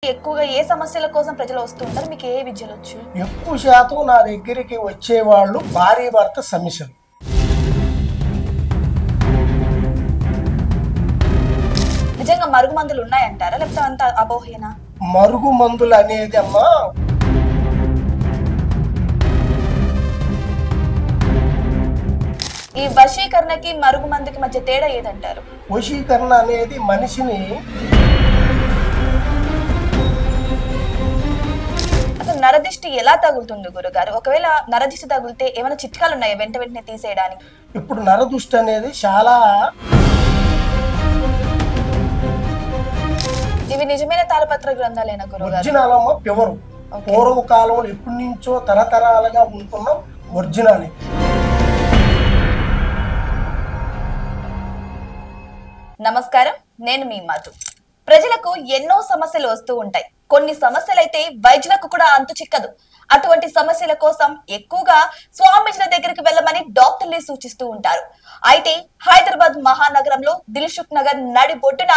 ఎక్కువగా ఏ సమస్యల కోసం ప్రజలు వస్తూ ఉంటారు? మీకు ఏ విద్యలొచ్చు? ఎక్కువ శాతం నా దగ్గరికి వచ్చేవాళ్ళు భార్య భర్త సమస్యలు. నిజంగా మరుగుమందులు ఉన్నాయంటారా? లేకపోతే అంత అపోహేనా? మరుగు మందులు అనేది అమ్మా ఈ వశీకరణకి మరుగుమందుకి మధ్య తేడా ఏదంటారు? వశీకరణ అనేది మనిషిని అసలు నరదిష్టి ఎలా తగులుతుంది గురుగారు? ఒకవేళ నరదిష్టి తగిలితే ఏమైనా చిట్కాలు ఉన్నాయా వెంటనే తీసేయడానికి? ఇప్పుడు నరదృష్టి అనేది చాలా ఇవి నిజమైన తాళపత్ర గ్రంథాలేనా గురుగారు? ఒరిజినల్ అమ్మ ప్యూర్. పూర్వకాలంలో ఎప్పటి నుంచో తరతరాలుగా ఉంటున్న ఒరిజినల్. నమస్కారం, నేను మీ మధు. ప్రజలకు ఎన్నో సమస్యలు వస్తూ ఉంటాయి. కొన్ని సమస్యలైతే వైద్యులకు కూడా అంతు చిక్కదు. అటువంటి సమస్యల కోసం ఎక్కువగా స్వామీజీల దగ్గరికి వెళ్ళమని డాక్టర్లే సూచిస్తూ ఉంటారు. అయితే హైదరాబాద్ మహానగరంలో దిల్సుఖ్ నగర్ నడి బొడ్డున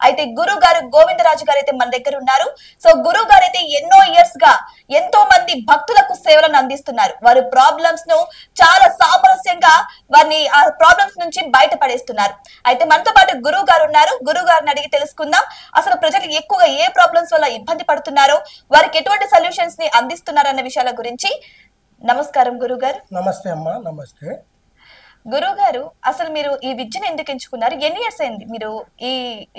అయితే గురువు గారు గోవిందరాజు గారు అయితే మన దగ్గర ఉన్నారు. సో గురువు గారు అయితే ఎన్నో ఇయర్స్ గా ఎంతో మంది భక్తులకు సేవలను అందిస్తున్నారు. వారి ప్రాబ్లమ్స్ ను చాలా సామరస్యంగా వారిని ఆ ప్రాబ్లమ్స్ నుంచి బయటపడేస్తున్నారు. అయితే మనతో పాటు గురువు గారు ఉన్నారు. గురువు గారిని అడిగి తెలుసుకుందాం అసలు ప్రజలు ఎక్కువగా ఏ ప్రాబ్లమ్స్ వల్ల ఇబ్బంది పడుతున్నారో, వారికి ఎటువంటి సొల్యూషన్స్ ని అందిస్తున్నారు అన్న విషయాల గురించి. నమస్కారం గురువు గారు. నమస్తే అమ్మా. నమస్తే గురువు గారు. అసలు మీరు ఈ విద్యను ఎందుకు ఎంచుకున్నారు? ఎన్ని ఇయర్స్ అయింది మీరు ఈ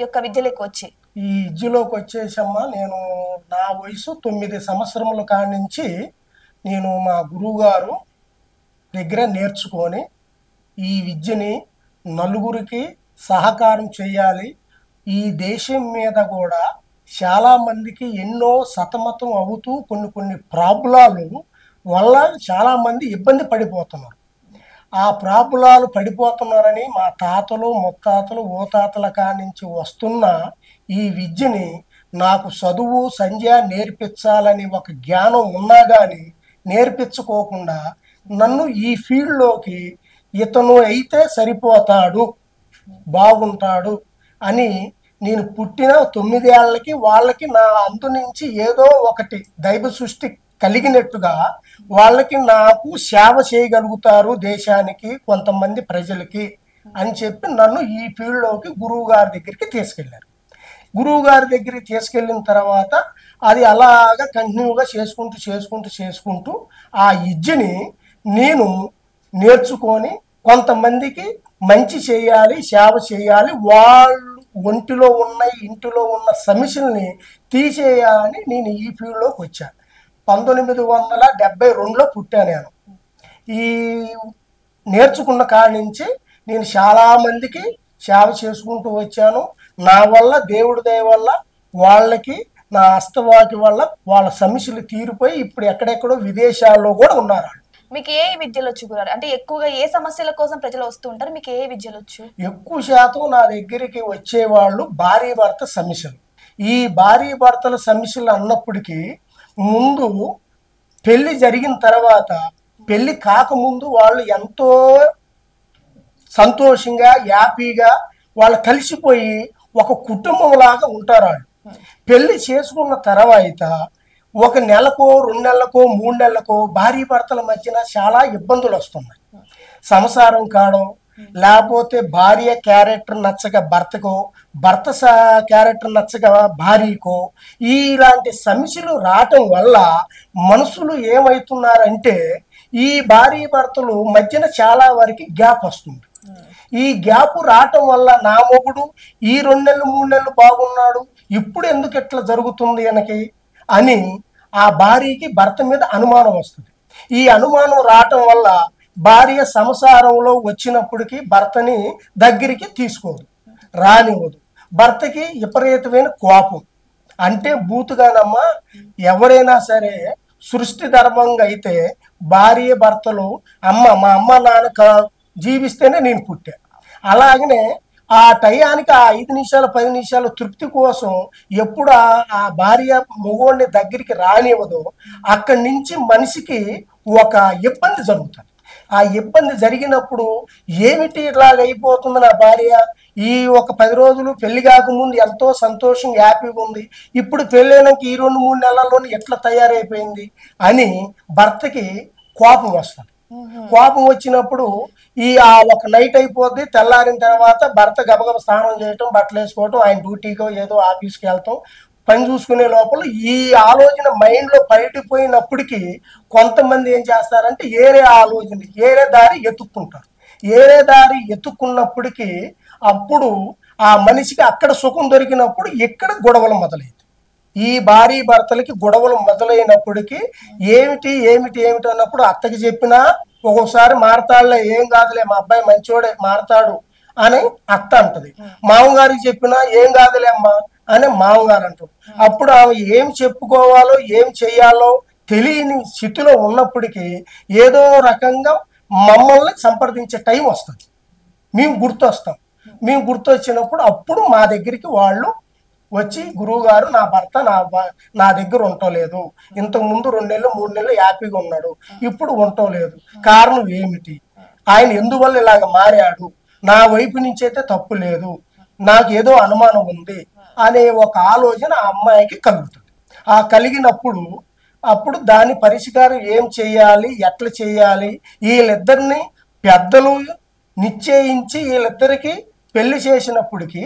యొక్క విద్యలోకి వచ్చి? ఈ విద్యలోకి వచ్చేసమ్మా నేను నా వయసు 9 సంవత్సరముల కాడి నుంచి నేను మా గురువు గారు దగ్గర నేర్చుకొని ఈ విద్యని నలుగురికి సహకారం చేయాలి. ఈ దేశం మీద కూడా చాలా మందికి ఎన్నో సతమతం అవుతూ కొన్ని ప్రాబ్లాలు వల్ల చాలా మంది ఇబ్బంది పడిపోతున్నారు. ఆ ప్రాబ్లాలు పడిపోతున్నారని మా తాతలు ముత్తాతలు ఓతాతల కానించి వస్తున్న ఈ విద్యని నాకు చదువు సంధ్య నేర్పించాలని ఒక జ్ఞానం ఉన్నా కానీ నేర్పించుకోకుండా నన్ను ఈ ఫీల్డ్లోకి ఇతను అయితే సరిపోతాడు, బాగుంటాడు అని నేను పుట్టిన 9 ఏళ్ళకి వాళ్ళకి నా అందు నుంచి ఏదో ఒకటి దైవ సృష్టి కలిగినట్టుగా వాళ్ళకి నాకు సేవ చేయగలుగుతారు దేశానికి, కొంతమంది ప్రజలకి అని చెప్పి నన్ను ఈ ఫీల్డ్లోకి గురువు గారి దగ్గరికి తీసుకెళ్ళారు. గురువు గారి దగ్గరికి తీసుకెళ్ళిన తర్వాత అది అలాగా కంటిన్యూగా చేసుకుంటూ ఆ విద్యని నేను నేర్చుకొని కొంతమందికి మంచి చేయాలి, సేవ చేయాలి, వాళ్ళు ఒంటిలో ఉన్న ఇంటిలో ఉన్న సమస్యల్ని తీసేయాలని నేను ఈ ఫీల్డ్లోకి వచ్చాను. 1972లో పుట్టాను నేను. ఈ నేర్చుకున్న కాడి నుంచి నేను చాలా మందికి సేవ చేసుకుంటూ వచ్చాను. నా వల్ల దేవుడి దయ వల్ల వాళ్ళకి నా హస్తవాకి వల్ల వాళ్ళ సమస్యలు తీరిపోయి ఇప్పుడు ఎక్కడెక్కడో విదేశాల్లో కూడా ఉన్నారు. మీకు ఏ విద్యలు వచ్చు గురు? అంటే ఎక్కువగా ఏ సమస్యల కోసం ప్రజలు వస్తూ ఉంటారు? మీకు ఏ విద్యలు వచ్చు? ఎక్కువ శాతం నా దగ్గరికి వచ్చేవాళ్ళు భార్య భర్త సమస్యలు. ఈ భార్య భర్తల సమస్యలు అన్నప్పటికీ ముందు పెళ్లి జరిగిన తర్వాత పెళ్లి కాకముందు వాళ్ళు ఎంతో సంతోషంగా హ్యాపీగా వాళ్ళు కలిసిపోయి ఒక కుటుంబం లాగా ఉంటారు. వాళ్ళు పెళ్లి చేసుకున్న తర్వాత 1 నెలకో 2 నెలలకో 3 నెలలకో భార్య భర్తల మధ్యన చాలా ఇబ్బందులు వస్తున్నాయి. సంసారం కావడం, లేకపోతే భార్య క్యారెక్టర్ నచ్చక భర్తకో, భర్త క్యారెక్టర్ నచ్చక భార్యకో, ఇలాంటి సమస్యలు రావటం వల్ల మనుషులు ఏమవుతున్నారంటే ఈ భార్య భర్తలు మధ్యన చాలా వరకు గ్యాప్ వస్తుంది. ఈ గ్యాప్ రావటం వల్ల నా మొగుడు ఈ 2 నెలలు 3 నెలలు బాగున్నాడు, ఇప్పుడు ఎందుకు ఎట్లా జరుగుతుంది అని ఆ భార్యకి భర్త మీద అనుమానం వస్తుంది. ఈ అనుమానం రావటం వల్ల భార్య సంసారంలో వచ్చినప్పటికీ భర్తని దగ్గరికి తీసుకోదు, రానివ్వదు. భర్తకి విపరీతమైన కోపం. అంటే బూతుగానమ్మా, ఎవరైనా సరే సృష్టి ధర్మంగా అయితే భార్య భర్తలు మా అమ్మ నాన్న జీవిస్తేనే నేను పుట్టా. అలాగనే ఆ టయానికి ఆ 5 నిమిషాలు 10 నిమిషాలు తృప్తి కోసం ఎప్పుడు ఆ భార్య మొగోడిని దగ్గరికి రానివ్వదో అక్కడి నుంచి మనిషికి ఒక ఇబ్బంది జరుగుతుంది. ఆ ఇబ్బంది జరిగినప్పుడు ఏమిటి ఇలాగ అయిపోతుంది నా భార్య, ఈ ఒక 10 రోజులు పెళ్లి కాకముందు ఎంతో సంతోషం హ్యాపీగా ఉంది, ఇప్పుడు పెళ్ళైనాక ఈ 2-3 నెలల్లోనే ఎట్లా తయారైపోయింది అని భర్తకి కోపం వస్తుంది. కోపం వచ్చినప్పుడు ఆ ఒక నైట్ అయిపోద్ది, తెల్లారిన తర్వాత భర్త గబగబ స్నానం చేయటం, బట్టలు వేసుకోవటం, ఆయన డ్యూటీకో ఏదో ఆఫీస్కి వెళ్తాం, పని చూసుకునే లోపల ఈ ఆలోచన మైండ్లో బయటపోయినప్పటికీ కొంతమంది ఏం చేస్తారంటే ఏరే ఆలోచన, ఏరే దారి ఎత్తుక్కుంటారు. ఏరే దారి ఎత్తుక్కున్నప్పటికీ అప్పుడు ఆ మనిషికి అక్కడ సుఖం దొరికినప్పుడు ఇక్కడ గొడవలు మొదలైంది. ఈ భార్య భర్తలకి గొడవలు మొదలైనప్పటికీ ఏమిటి ఏమిటి ఏమిటి అన్నప్పుడు అత్తకి చెప్పినా ఒక్కొక్కసారి మారతాడులే, ఏం కాదులే మా అబ్బాయి మంచోడే మారతాడు అని అత్త అంటది. మామగారికి చెప్పినా ఏం కాదులే అమ్మా అని మామగారు అంటాడు. అప్పుడు ఆమె ఏం చెప్పుకోవాలో ఏం చెయ్యాలో తెలియని స్థితిలో ఉన్నప్పటికీ ఏదో రకంగా మమ్మల్ని సంప్రదించే టైం వస్తుంది. మేము గుర్తొస్తాం. మేము గుర్తొచ్చినప్పుడు అప్పుడు మా దగ్గరికి వాళ్ళు వచ్చి, గురువుగారు నా భర్త నా దగ్గర ఉండలేదు, ఇంతకుముందు 2 నెలలు 3 నెలలు హ్యాపీగా ఉన్నాడు, ఇప్పుడు ఉండలేదు, కారణం ఏమిటి, ఆయన ఎందువల్ల ఇలాగ మారాడు, నా వైపు నుంచి అయితే తప్పు లేదు, నాకు ఏదో అనుమానం ఉంది అనే ఒక ఆలోచన ఆ అమ్మాయికి కలుగుతుంది. ఆ కలిగినప్పుడు అప్పుడు దాని పరిష్కారం ఏం చేయాలి, ఎట్లా చేయాలి, వీళ్ళిద్దరిని పెద్దలు నిశ్చయించి వీళ్ళిద్దరికి పెళ్లి చేసినప్పటికీ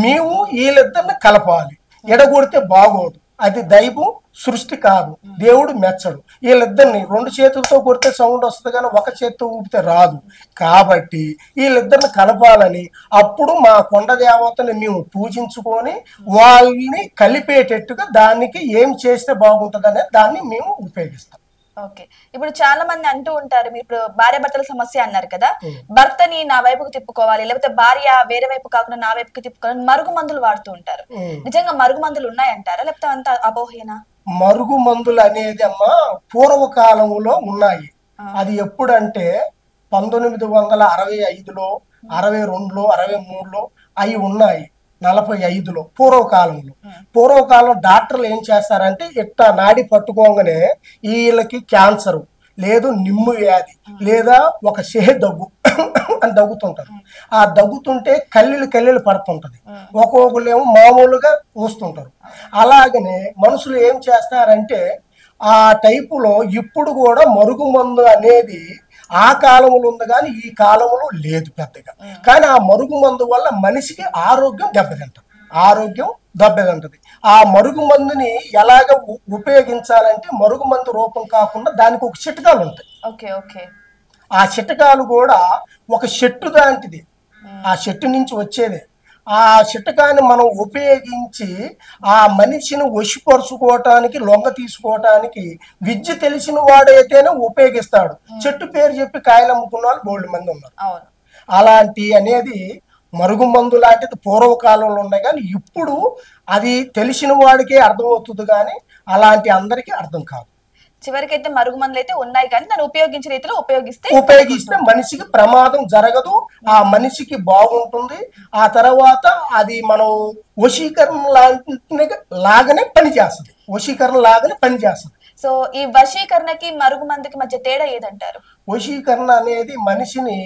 మేము వీళ్ళిద్దరిని కలపాలి. ఎడగొడితే బాగోదు, అది దైవం సృష్టి కాదు, దేవుడు మెచ్చడు. వీళ్ళిద్దరిని 2 చేతులతో కొడితే సౌండ్ వస్తుంది కానీ ఒక చేతితో ఊపితే రాదు. కాబట్టి వీళ్ళిద్దరిని కలపాలని అప్పుడు మా కొండ దేవతని మేము పూజించుకొని వాళ్ళని కలిపేటట్టుగా దానికి ఏం చేస్తే బాగుంటుంది అనేది దాన్ని మేము ఉపయోగిస్తాం. ఓకే, ఇప్పుడు చాలా మంది అంటూ ఉంటారు, మీరు ఇప్పుడు భార్య భర్తల సమస్య అన్నారు కదా, భర్తని నా వైపుకు తిప్పుకోవాలి, లేకపోతే భార్య వేరే వైపు కాకుండా నా వైపుకి తిప్పుకోవాలని మరుగు మందులు వాడుతూ ఉంటారు. నిజంగా మరుగు మందులు ఉన్నాయంటారా, లేకపోతే అంత అపోహేనా? మరుగు మందులు అనేది అమ్మా పూర్వకాలంలో ఉన్నాయి. అది ఎప్పుడంటే 1965లో, 62లో, 63లో అవి ఉన్నాయి. 45లో పూర్వకాలం డాక్టర్లు ఏం చేస్తారంటే ఇట్లా నాడి పట్టుకోగానే వీళ్ళకి క్యాన్సర్ లేదు, నిమ్ము వ్యాధి లేదా ఒక దగ్గు అని దగ్గుతుంటారు. ఆ దగ్గుతుంటే కళ్ళీలు పడుతుంటది, ఒక్కొక్కరు మామూలుగా వస్తుంటారు. అలాగనే మనుషులు ఏం చేస్తారంటే ఆ టైపులో ఇప్పుడు కూడా మరుగు మందు అనేది ఆ కాలంలో ఉంది కానీ ఈ కాలంలో లేదు పెద్దగా. కానీ ఆ మరుగు మందు వల్ల మనిషికి ఆరోగ్యం దెబ్బతింటది. ఆ మరుగు మందుని ఎలాగ ఉపయోగించాలంటే మరుగు మందు రూపం కాకుండా దానికి ఒక చిట్కాలు ఉంటాయి. ఆ చిట్కాలు కూడా ఒక చెట్టు లాంటిది, ఆ చెట్టు నుంచి వచ్చేదే. ఆ చిట్కాన్ని మనం ఉపయోగించి ఆ మనిషిని వశపరుచుకోవటానికి, లొంగ తీసుకోవటానికి విద్య తెలిసిన వాడైతేనే ఉపయోగిస్తాడు. చెట్టు పేరు చెప్పి కాయలు అమ్ముకున్న వాళ్ళు బోల్డ్ మంది ఉన్నారు. అలాంటి అనేది మరుగు మందు లాంటిది పూర్వకాలంలో ఉన్నాయి కానీ ఇప్పుడు అది తెలిసిన వాడికే అర్థమవుతుంది కానీ అలాంటి అందరికీ అర్థం కాదు. చివరికైతే మరుగు మందులు అయితే ఉన్నాయి కానీ దాన్ని ఉపయోగించే రీతిలో ఉపయోగిస్తే మనిషికి ప్రమాదం జరగదు, ఆ మనిషికి బాగుంటుంది. ఆ తర్వాత అది మనం వశీకరణ లాగానే పనిచేస్తుంది. సో ఈ వశీకరణకి మరుగు మందుకి మధ్య తేడా ఏదంటారు? వశీకరణ అనేది మనిషిని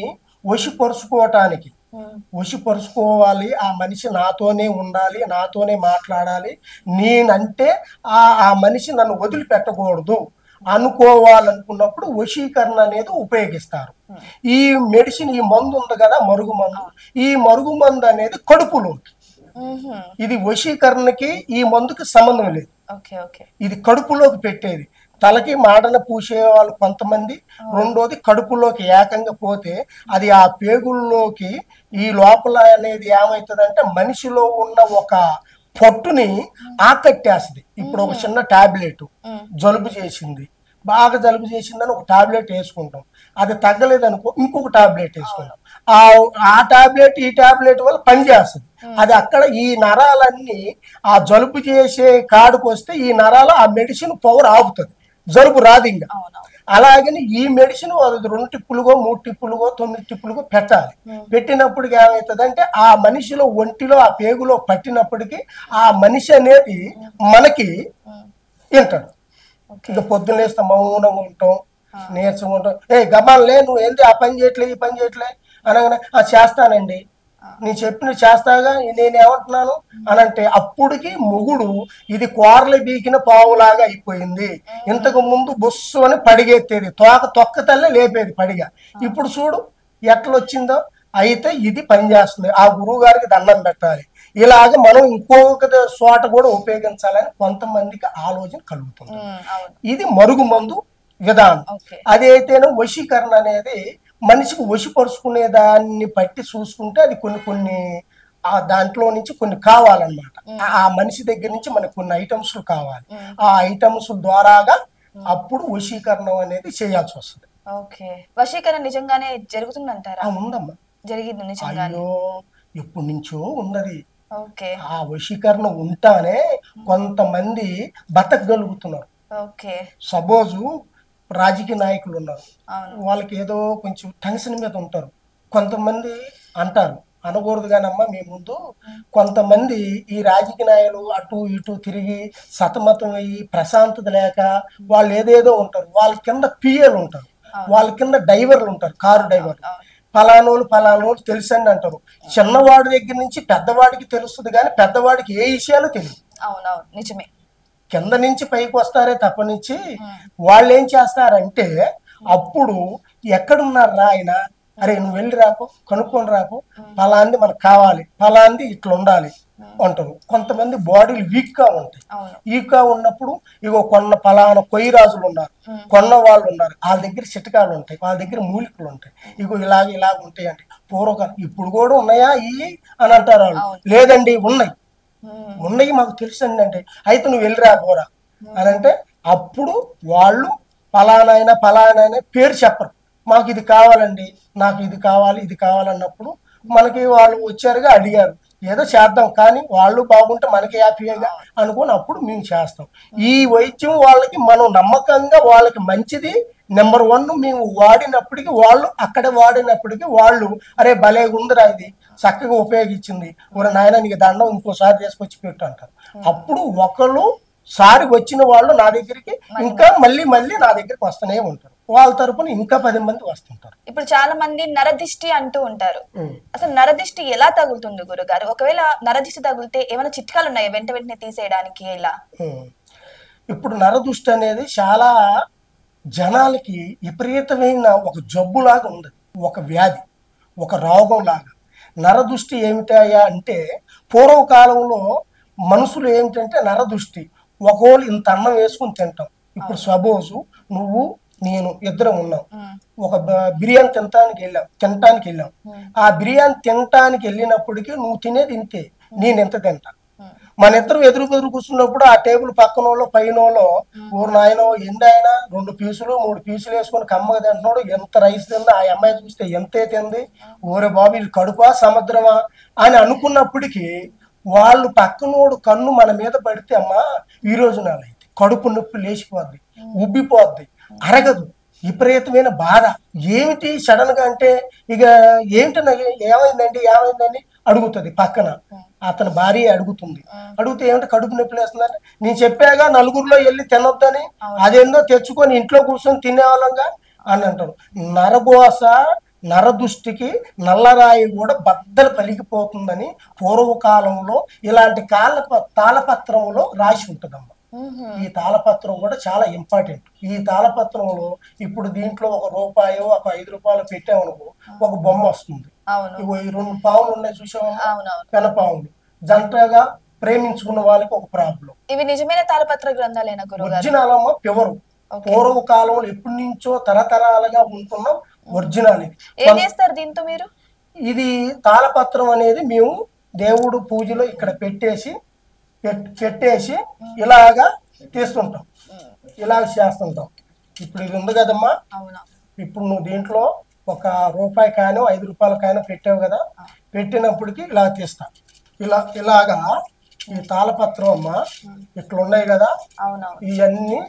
వశపరుచుకోవాలి. ఆ మనిషి నాతోనే ఉండాలి, నాతోనే మాట్లాడాలి, నేనంటే ఆ మనిషి నన్ను వదిలిపెట్టకూడదు అనుకోవాలనుకున్నప్పుడు వశీకరణ అనేది ఉపయోగిస్తారు. ఈ మెడిసిన్, ఈ మందు ఉంది కదా మరుగు మందు, ఈ మరుగు మందు అనేది కడుపులోకి, ఇది వశీకరణకి ఈ మందుకి సంబంధం లేదు. ఇది కడుపులోకి పెట్టేది. తలకి మాడన పూసే వాళ్ళు కొంతమంది, రెండోది కడుపులోకి ఏకంగా పోతే అది ఆ పేగుల్లోకి ఈ లోపల అనేది ఏమవుతుందంటే మనిషిలో ఉన్న ఒక పొట్టుని ఆకట్టేస్తుంది. ఇప్పుడు ఒక చిన్న టాబ్లెట్ బాగా జలుబు చేసిందని ఒక టాబ్లెట్ వేసుకుంటాం, అది తగ్గలేదనుకో ఇంకొక టాబ్లెట్ వేసుకుంటాం. ఆ టాబ్లెట్ ఈ టాబ్లెట్ వల్ల పనిచేస్తుంది. అది అక్కడ ఈ నరాలన్నీ ఆ జలుబు చేసే కాడుకు వస్తే ఈ నరాలు ఆ మెడిసిన్ పవర్ ఆపుతుంది, జలుబు రాదు ఇంకా. అలాగని ఈ మెడిసిన్ 2 టిప్పులుగో 3 టిప్పులుగో 9 టిప్పులుగో పెట్టాలి. పెట్టినప్పటికి ఏమవుతుందంటే ఆ మనిషిలో ఒంటిలో ఆ పేగులో పట్టినప్పటికీ ఆ మనిషి అనేది మనకి వింటాడు. ఇంకా పొద్దున్న లేస్తే మౌనంగా ఉంటాం, నీరసంగా ఉంటాం. గమాన్ లే, నువ్వు ఏంటి ఆ పని చేయట్లే ఈ పని చేయట్లే అనగానే చేస్తానండి నీ చెప్పిన చేస్తాగా నేనేమంటున్నాను అని అంటే అప్పటికి మొగుడు ఇది కూరలు బీకిన పావులాగా అయిపోయింది. ఇంతకు ముందు బొస్సు అని పడిగెత్తేది, తొక్కతల్లే లేపేది పడిగా. ఇప్పుడు చూడు ఎట్లొచ్చిందో. అయితే ఇది పనిచేస్తుంది. ఆ గురువు గారికి దండం పెట్టాలి. ఇలాగ మనం ఇంకొక చోట కూడా ఉపయోగించాలని కొంతమందికి ఆలోచన కలుగుతుంది. ఇది మరుగుమందు విధానం. అదైతేనో వశీకరణ అనేది మనిషికి వశపరుచుకునే దాన్ని బట్టి చూసుకుంటే అది కొన్ని ఆ దాంట్లో నుంచి కొన్ని కావాలన్నమాట. ఆ మనిషి దగ్గర నుంచి మనకు కొన్ని ఐటమ్స్ కావాలి. ఆ ఐటమ్స్ ద్వారాగా అప్పుడు వశీకరణం అనేది చేయాల్సి వస్తుంది. ఓకే, వశీకరణ నిజంగానే జరుగుతుందంటారా? ఉందమ్మా, జరిగింది నిజంగానే. అయ్యో ఎప్పటి నుంచో ఉన్నది. ఓకే, ఆ వశీకరణ ఉంటానే కొంతమంది బతకగలుగుతున్నారు. ఓకే, సపోజు రాజకీయ నాయకులు ఉన్నారు, వాళ్ళకి ఏదో కొంచెం టెన్షన్ మీద ఉంటారు. కొంతమంది అంటారు, అనకూడదు కానమ్మా మీ ముందు, కొంతమంది ఈ రాజకీయ నాయకులు అటు ఇటు తిరిగి సతమతం అయ్యి ప్రశాంతత లేక వాళ్ళు ఏదేదో ఉంటారు. వాళ్ళ కింద పిఏలు ఉంటారు, వాళ్ళ కింద డ్రైవర్లు ఉంటారు, కారు డ్రైవర్లు. ఫలానోళ్ళు తెలుసండి అంటారు. చిన్నవాడి దగ్గర నుంచి పెద్దవాడికి తెలుస్తుంది కానీ పెద్దవాడికి ఏ విషయాలు తెలియదు. అవునవును, నిజమే. కింద నుంచి పైకి వస్తారే తప్పనిచ్చి వాళ్ళు ఏం చేస్తారంటే అప్పుడు ఎక్కడున్నారా ఆయన, అరే నువ్వు వెళ్ళి రాపో, కనుక్కొని రాపో, ఫలాంది మనకు కావాలి, ఫలాంది ఇట్లా ఉండాలి అంటారు. కొంతమంది బాడీలు వీక్ గా ఉంటాయి. వీక్ గా ఉన్నప్పుడు ఇగో ఫలానా కొయ్యి రాజులు ఉన్నారు, కొన్న వాళ్ళు ఉన్నారు, వాళ్ళ దగ్గర చిటకాలు ఉంటాయి, వాళ్ళ దగ్గర మూలికలు ఉంటాయి, ఇగో ఇలాగ ఉంటాయి అంటే పూర్వకాలం. ఇప్పుడు కూడా ఉన్నాయా ఇవి అని అంటారు వాళ్ళు. లేదండి ఉన్నాయి మాకు తెలుసండి అంటే, అయితే నువ్వు వెళ్ళిరా పోరా అని అంటే అప్పుడు వాళ్ళు ఫలానా పేరు చెప్పరు. మాకు ఇది కావాలండి, నాకు ఇది కావాలన్నప్పుడు మనకి వాళ్ళు వచ్చారుగా అడిగారు, ఏదో చేద్దాం, కానీ వాళ్ళు బాగుంటే మనకి హ్యాపీగా అనుకుని అప్పుడు మేము చేస్తాం. ఈ వైద్యం వాళ్ళకి మనం నమ్మకంగా వాళ్ళకి మంచిది నెంబర్ 1 మేము వాడినప్పటికీ వాళ్ళు అక్కడ వాడినప్పటికీ వాళ్ళు అరే భలే ఉందిరా, ఇది చక్కగా ఉపయోగించింది, ఒక నాయన నీకు దండం, ఇంకోసారి తీసుకొచ్చి పెట్టు అంటారు. అప్పుడు ఒకళ్ళు సారి వచ్చిన వాళ్ళు నా దగ్గరికి ఇంకా మళ్ళీ నా దగ్గరికి వస్తూనే ఉంటారు. వాళ్ళ తరపున ఇంకా 10 మంది వస్తుంటారు. ఇప్పుడు చాలా మంది నరదిష్టి అంటూ ఉంటారు. అసలు నరదిష్టి ఎలా తగులుతుంది గురుగారు? ఒకవేళ నరదిష్టి తగిలితే ఏమైనా చిట్కాలు ఉన్నాయా వెంటనే తీసేయడానికి? ఇలా ఇప్పుడు నరదృష్టి అనేది చాలా జనాలకి విపరీతమైన ఒక జబ్బులాగా ఉంది, ఒక వ్యాధి, ఒక రోగం లాగా. నరదృష్టి ఏమిటాయా అంటే పూర్వకాలంలో మనుషులు ఏమిటంటే నరదృష్టి ఒకవేళ ఇంత అన్నం వేసుకుని తింటాం. ఇప్పుడు సపోజు నువ్వు నేను ఇద్దరం ఉన్నాం, ఒక బిర్యానీ తినటానికి వెళ్ళాం. ఆ బిర్యానీ తినటానికి వెళ్ళినప్పటికీ నువ్వు తినేది ఇంతే, నేను ఎంత తింటా. మన ఇద్దరు ఎదురు కూర్చున్నప్పుడు ఆ టేబుల్ పక్కనోళ్ళు పైనోళ్ళు ఊరు నాయనో ఎందైనా 2 పీసులు 3 పీసులు వేసుకొని కమ్మగా తింటున్నాడు, ఎంత రైస్ తిందా, ఆ అమ్మాయి చూస్తే ఎంతే తింది, ఊరే బాబు ఇది కడుపా సముద్రమా అని అనుకున్నప్పటికీ వాళ్ళు పక్కనోడు కన్ను మన మీద పడితే అమ్మా ఈ రోజు నాలైతే కడుపు నొప్పి లేచిపోద్ది, ఉబ్బిపోద్ది, అరగదు, విపరీతమైన బాధ. ఏమిటి సడన్ గా అంటే ఇక ఏమిటి ఏమైందని అడుగుతుంది. పక్కన అతని భార్య అడుగుతుంది. అడిగితే ఏమంటే కడుపు నొప్పి లేస్తుందంటే నేను చెప్పాగా నలుగురిలో వెళ్ళి తినొద్దని, అదేందో తెచ్చుకొని ఇంట్లో కూర్చొని తినేవాళ్ళంగా అని అంటారు. నరఘోష నరదృష్టికి నల్లరాయి కూడా బద్దలు పలికిపోతుందని పూర్వకాలంలో ఇలాంటి తాళపత్రంలో రాసి ఉంటుందమ్మా. ఈ తాళపత్రం కూడా చాలా ఇంపార్టెంట్. ఈ తాళపత్రంలో ఇప్పుడు దీంట్లో ₹1 ఒక ₹5 పెట్టామనుకో ఒక బొమ్మ వస్తుంది. ఇగో ఈ 2 పావులు ఉన్నాయి చూసావా, పెనపావులు, జంటగా ప్రేమించుకున్న వాళ్ళకి ఒక ప్రాబ్లం. ఇవి నిజమైన తాళపత్ర గ్రంథాలేనా గురుగారు? ఒరిజినల్ అమ్మ, ప్యూర్. పూర్వకాలంలో ఎప్పటి నుంచో తరతరాలుగా ఉంటున్న ఒరిజినల్. ఏం చేస్తారు దీంతో మీరు? ఇది తాళపత్రం అనేది మేము దేవుడు పూజలో ఇక్కడ పెట్టేసి ఇలాగా తీస్తుంటాం, ఇలాగ చేస్తుంటాం. ఇప్పుడు ఇది ఉంది కదమ్మా, ఇప్పుడు నువ్వు దీంట్లో ₹1 కాయనో ₹5 కాయనో పెట్టావు కదా, పెట్టినప్పటికి ఇలా తీస్తా, ఇలాగా ఈ తాళపత్రం అమ్మా ఇట్లా ఉన్నాయి కదా, ఇవన్నీ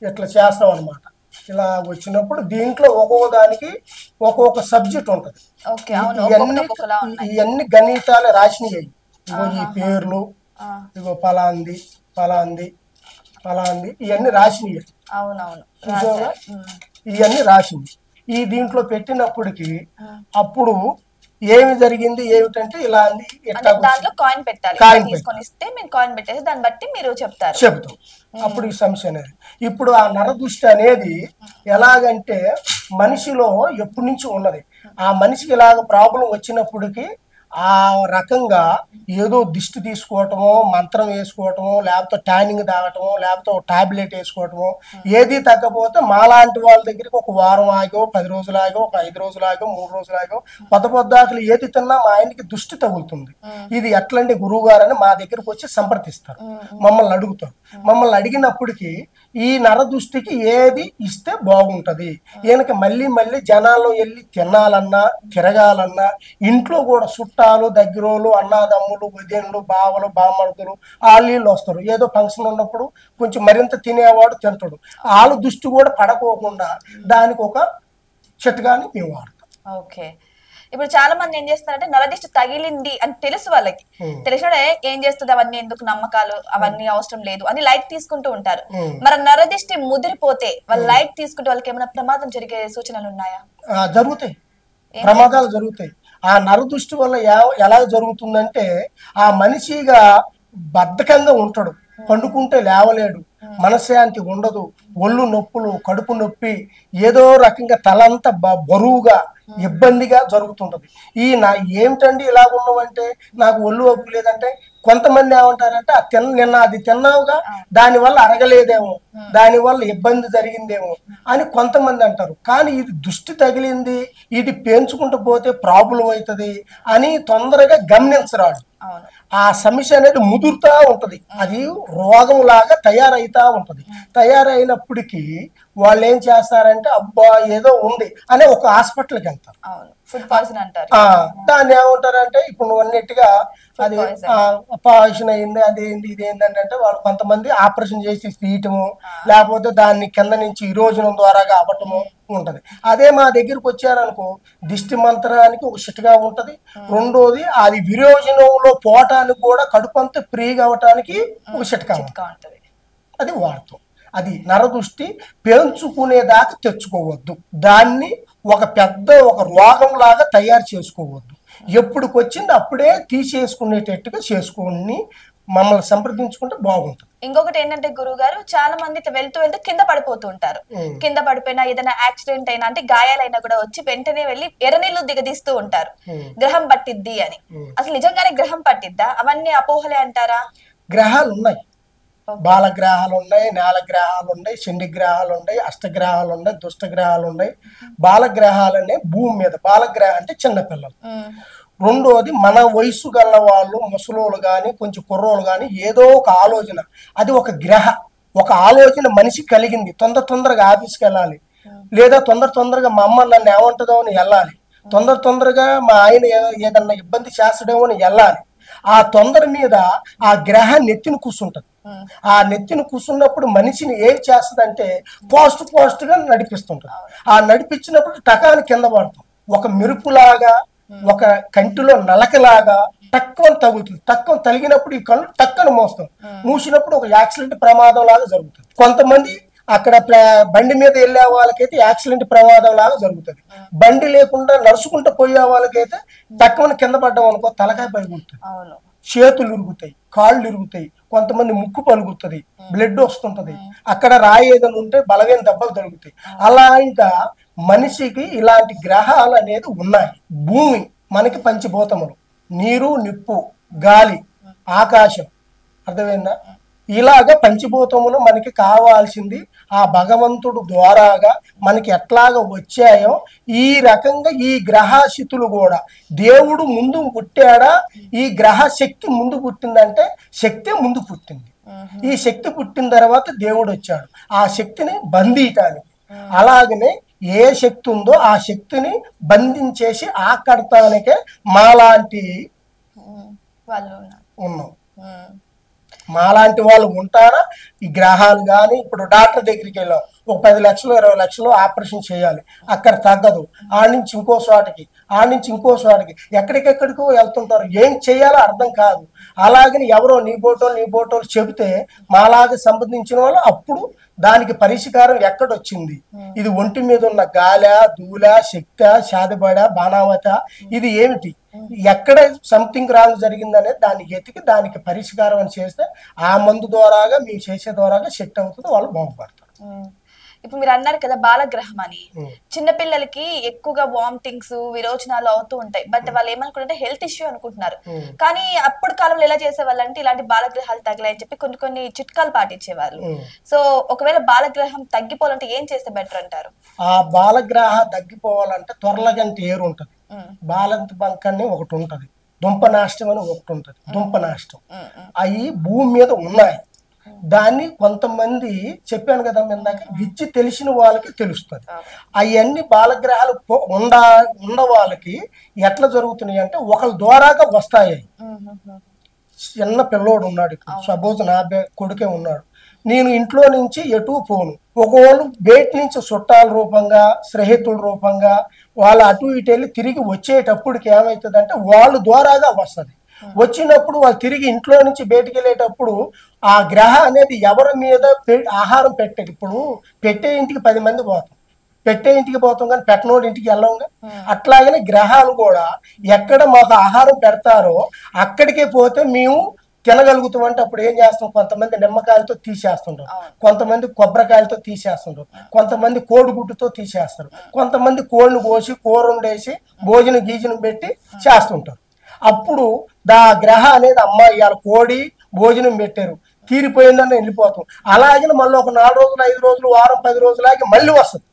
ఇట్లా చేస్తాం అనమాట. ఇలా వచ్చినప్పుడు దీంట్లో ఒక్కొక్క దానికి ఒక్కొక్క సబ్జెక్ట్ ఉంటుంది. ఇవన్నీ గణితాలు రాసినవి. ఇగో ఈ పేర్లు, ఇగో ఫలాంది ఇవన్నీ రాసినవి. చూసావుగా, ఇవన్నీ రాసింది. ఈ దీంట్లో పెట్టినప్పటికి అప్పుడు ఏమి జరిగింది ఏమిటంటే ఇలా అంది దాంట్లో కాయిన్ పెట్టాలి, తీసుకొని ఇస్తే మేము కాయిన్ పెట్టేసి దాన్ని బట్టి మీరు చెప్తారు, చెబుతాం. అప్పుడు ఈ సమస్య అనేది ఇప్పుడు ఆ నరదృష్టి అనేది ఎలాగంటే మనిషిలో ఎప్పటి నుంచి ఉన్నది. ఆ మనిషికి ఇలాగ ప్రాబ్లం వచ్చినప్పటికీ ఆ రకంగా ఏదో దిష్టి తీసుకోవటమో, మంత్రం వేసుకోవటమో, లేకపోతే ట్యానింగ్ తాగటమో, లేకపోతే ఒక టాబ్లెట్ వేసుకోవటమో, ఏది తగ్గపోతే మాలాంటి వాళ్ళ దగ్గరికి ఒక వారం ఆగో, 10 రోజులు ఆగో, ఒక 5 రోజులు ఆగో, 3 రోజులు ఆగో, పొద్దాకులు ఏది తిన్నా మా ఆయనకి దుష్టి తగులుతుంది. ఇది ఎట్లంటే గురువు గారని మా దగ్గరకు వచ్చి సంప్రదిస్తారు, మమ్మల్ని అడుగుతారు. మమ్మల్ని అడిగినప్పటికీ ఈ నరదృష్టికి ఏది ఇస్తే బాగుంటది, ఈయనకి మళ్ళీ మళ్ళీ జనాల్లో వెళ్ళి తినాలన్నా, తిరగాలన్నా, ఇంట్లో కూడా చుట్టాలు, దగ్గరోళ్ళు, అన్నాదమ్ములు, వదినులు, బావలు, బామ్మర్దులు వాళ్ళు వస్తారు. ఏదో ఫంక్షన్ ఉన్నప్పుడు కొంచెం మరింత తినేవాడు తింటాడు. వాళ్ళ దృష్టి కూడా పడకోకుండా దానికి ఒక చిట్కాని మేము వాడతాం. ఓకే. ఇప్పుడు చాలా మంది ఏం చేస్తారంటే నరదిష్టి తగిలింది అని తెలుసు వాళ్ళకి, తెలిసినా ఏం చేస్తుంది, అవన్నీ ఎందుకు నమ్మకాలు, అవన్నీ అవసరం లేదు అని లైట్ తీసుకుంటూ ఉంటారు. మరి నరదిష్టి ముదిరిపోతే వాళ్ళు లైట్ తీసుకుంటే వాళ్ళకి ఏమైనా ప్రమాదం జరిగే సూచనలు ఉన్నాయా? జరుగుతాయి, ప్రమాదాలు జరుగుతాయి. ఆ నరదృష్టి వల్ల ఎలా జరుగుతుందంటే ఆ మనిషిగా బద్ధకంగా ఉంటాడు, పండుకుంటే లేవలేడు, మనశ్శాంతి ఉండదు, ఒళ్ళు నొప్పులు, కడుపు నొప్పి, ఏదో రకంగా తలంతా బరువుగా ఇబ్బందిగా జరుగుతుంటది. ఏమిటండి ఇలా ఉన్నావంటే నాకు ఒళ్ళు ఒప్పు లేదంటే కొంతమంది ఏమంటారంటే నిన్న అది తిన్నావుగా దానివల్ల అరగలేదేమో, దానివల్ల ఇబ్బంది జరిగిందేమో అని కొంతమంది అంటారు. కానీ ఇది దృష్టి తగిలింది, ఇది పెంచుకుంటూ పోతే ప్రాబ్లం అవుతుంది అని తొందరగా గమనించరాడు. ఆ సమస్య అనేది ముదురుతా ఉంటది, అది రోగం లాగా తయారైతా ఉంటది. తయారైనప్పటికీ వాళ్ళు ఏం చేస్తారంటే అబ్బా ఏదో ఉంది అనే ఒక హాస్పిటల్కి వెళ్తారు. దాన్ని ఏమంటారంటే ఇప్పుడు నువ్వు అన్నిటిగా అది పాయిషన్ అయింది, అదేంది ఇదేంది అంటే వాళ్ళు కొంతమంది ఆపరేషన్ చేసి తీయటము, లేకపోతే దాన్ని కింద నుంచి విరోచనం ద్వారాగా అవ్వటము ఉంటది. అదే మా దగ్గరికి వచ్చారనుకో దిష్టి మంత్రానికి ఒక చిట్కా ఉంటది. రెండోది అది విరోచనంలో పోవటానికి కూడా కడుపంతా ఫ్రీగా అవటానికి ఒక చిట్కా ఉంటది, అది వాడతాం. అది నరదృష్టి పెంచుకునేదాకా తెచ్చుకోవద్దు, దాన్ని ఒక పెద్ద ఒక రోగం లాగా తయారు చేసుకోవద్దు. ఎప్పుడుకి వచ్చింది అప్పుడే తీసేసుకునేటట్టుగా చేసుకొని మమ్మల్ని సంప్రదించుకుంటే బాగుంటుంది. ఇంకొకటి ఏంటంటే గురువు గారు చాలా మంది వెళ్తూ వెళ్తూ కింద పడిపోతూ ఉంటారు. కింద పడిపోయినా ఏదైనా యాక్సిడెంట్ అయినా అంటే గాయాలైనా కూడా వచ్చి వెంటనే వెళ్ళి ఎర్రనీళ్లు దిగదీస్తూ ఉంటారు, గ్రహం పట్టిద్ది అని. అసలు నిజంగానే గ్రహం పట్టిద్దా? అవన్నీ అపోహలే అంటారా? గ్రహాలు ఉన్నాయి, బాలగ్రహాలు ఉన్నాయి, నేలగ్రహాలు ఉన్నాయి, శని గ్రహాలు ఉన్నాయి, అష్టగ్రహాలు ఉన్నాయి, దుష్టగ్రహాలు ఉన్నాయి. బాలగ్రహాలనే భూమి మీద, బాలగ్రహం అంటే చిన్నపిల్లలు. రెండోది మన వయసు గల వాళ్ళు, ముసలోళ్ళు కానీ కొంచెం కుర్రోళ్ళు కానీ ఏదో ఒక ఆలోచన, అది ఒక ఆలోచన మనిషి కలిగింది, తొందరగా ఆఫీస్కి వెళ్ళాలి, లేదా తొందరగా మా అమ్మ నన్ను ఏమంటుందో అని వెళ్ళాలి, తొందరగా మా ఆయన ఏదన్నా ఇబ్బంది చేస్తడేమో అని వెళ్ళాలి. ఆ తొందర మీద ఆ గ్రహం నెత్తిని కూర్చుంటది. ఆ నెత్తిని కూర్చున్నప్పుడు మనిషిని ఏం చేస్తుందంటే పోస్ట్ గా నడిపిస్తుంటది. ఆ నడిపించినప్పుడు టకాని కింద పడతాం, ఒక మెరుపులాగా, ఒక కంటిలో నలకలాగా టక్కున తగులుతుంది. టక్కున తగిలినప్పుడు ఈ కళ్ళు టక్కన మూసినప్పుడు ఒక యాక్సిడెంట్ ప్రమాదం లాగా జరుగుతుంది. కొంతమంది అక్కడ బండి మీద వెళ్ళే వాళ్ళకైతే యాక్సిడెంట్ ప్రమాదం లాగా జరుగుతుంది. బండి లేకుండా నడుచుకుంటూ పోయే వాళ్ళకైతే తక్కువ కింద పడ్డం అనుకో తలకాయ పలుగుతుంది, చేతులు ఇరుగుతాయి, కాళ్ళు ఇరుగుతాయి, కొంతమంది ముక్కు పలుగుతుంది, బ్లడ్ వస్తుంటది, అక్కడ రాయి ఏదైనా ఉంటే బలమైన దెబ్బలు తగులుతాయి. అలా ఇంకా మనిషికి ఇలాంటి గ్రహాలు అనేది ఉన్నాయి. భూమి మనకి పంచభూతములు, నీరు, నిప్పు, గాలి, ఆకాశం, అర్థమైందా? ఇలాగ పంచభూతములు మనకి కావాల్సింది ఆ భగవంతుడు ద్వారాగా మనకి ఎట్లాగ వచ్చాయో ఈ రకంగా ఈ గ్రహశక్తులు కూడా దేవుడు ముందు పుట్టాడా, ఈ గ్రహ శక్తి ముందు పుట్టిందంటే శక్తి ముందు పుట్టింది. ఈ శక్తి పుట్టిన తర్వాత దేవుడు వచ్చాడు ఆ శక్తిని బంధించడానికి. అలాగనే ఏ శక్తి ఉందో ఆ శక్తిని బంధించేసి ఆకడటానికే మాలాంటి వాళ్ళు ఉన్నాం. మాలాంటి వాళ్ళు ఉంటారా? ఈ గ్రహాలు కానీ ఇప్పుడు డాక్టర్ దగ్గరికి వెళ్ళాం, ఒక 10 లక్షలు 20 లక్షలు ఆపరేషన్ చేయాలి, అక్కడ తగ్గదు, నుంచి ఇంకో చోటకి ఎక్కడికెక్కడికో వెళ్తుంటారు, ఏం చేయాలో అర్థం కాదు. అలాగని ఎవరో నీ బోటోలు చెబితే మాలాగా సంబంధించిన వాళ్ళు అప్పుడు దానికి పరిష్కారం ఎక్కడొచ్చింది? ఇది ఒంటి మీద ఉన్న గాల, దూల, శక్త, శాదబడ, బాణావత, ఇది ఏమిటి? ఎక్కడ సంథింగ్ రాంగ్ జరిగిందనేది దాన్ని ఎతికి దానికి పరిష్కారం అని చేస్తే ఆ మందు ద్వారాగా మేము చేసే ద్వారాగా సెట్ అవుతుంది, వాళ్ళు బాగుపడతారు. ఇప్పుడు మీరు అన్నారు కదా బాలగ్రహం అని, చిన్నపిల్లలకి ఎక్కువగా వామిటింగ్స్ విరోచనాలు అవుతూ ఉంటాయి. బట్ వాళ్ళు ఏమనుకుంటే హెల్త్ ఇష్యూ అనుకుంటున్నారు. కానీ అప్పుడు కాలంలో ఎలా చేసేవాళ్ళు అంటే ఇలాంటి బాలగ్రహాలు తగిలాయని చెప్పి కొన్ని కొన్ని చిట్కాలు పాటించేవాళ్ళు. సో ఒకవేళ బాలగ్రహం తగ్గిపోవాలంటే ఏం చేస్తే బెటర్ అంటారు? ఆ బాలగ్రహ తగ్గిపోవాలంటే త్వరలగంటి ఏరు ఉంటది, బాలంత బంక్ అని ఒకటి ఉంటది, దుంపనాష్టం అని ఒకటి ఉంటది. దుంపనాష్టం అవి భూమి మీద ఉన్నాయి. దాన్ని కొంతమంది చెప్పాను కదా ఇందాక, విద్య తెలిసిన వాళ్ళకి తెలుస్తుంది. అవన్నీ బాలగ్రహాలు ఉన్న వాళ్ళకి ఎట్లా జరుగుతున్నాయి అంటే ఒకళ్ళ ద్వారాగా వస్తాయి. చిన్న పిల్లోడు ఉన్నాడు, ఇప్పుడు సపోజ్ నా కొడుకే ఉన్నాడు, నేను ఇంట్లో నుంచి ఎటు పోను, ఒకవేళు బయట నుంచి చుట్టాల రూపంగా స్నేహితుల రూపంగా వాళ్ళు అటు ఇటు వెళ్ళి తిరిగి వచ్చేటప్పటికి ఏమవుతుందంటే వాళ్ళ ద్వారాగా వస్తుంది. వచ్చినప్పుడు వాళ్ళు తిరిగి ఇంట్లో నుంచి బయటికి వెళ్ళేటప్పుడు ఆ గ్రహ అనేది ఎవరి మీద ఆహారం పెట్టేది. ఇప్పుడు పెట్టే ఇంటికి 10 మంది పోతాం, పెట్టే ఇంటికి పోతాం కానీ పెట్టనోడి ఇంటికి వెళ్ళంగా. అట్లాగనే గ్రహాలు కూడా ఎక్కడ మాకు ఆహారం పెడతారో అక్కడికే పోతే మేము తినగలుగుతాం. అంటే అప్పుడు ఏం చేస్తాం, కొంతమంది నిమ్మకాయలతో తీసేస్తుంటారు, కొంతమంది కొబ్బరికాయలతో తీసేస్తుంటారు, కొంతమంది కోడిగుడ్డుతో తీసేస్తారు, కొంతమంది కోడిని కోసి కూర వండేసి భోజనం గీజనం పెట్టి చేస్తుంటారు. అప్పుడు గ్రహ అనేది అమ్మాయి ఇవాళ కోడి భోజనం పెట్టారు తీరిపోయిందని వెళ్ళిపోతాం. అలాగే మళ్ళీ ఒక 4 రోజులు 5 రోజులు వారం 10 రోజులాగి మళ్ళీ వస్తుంది.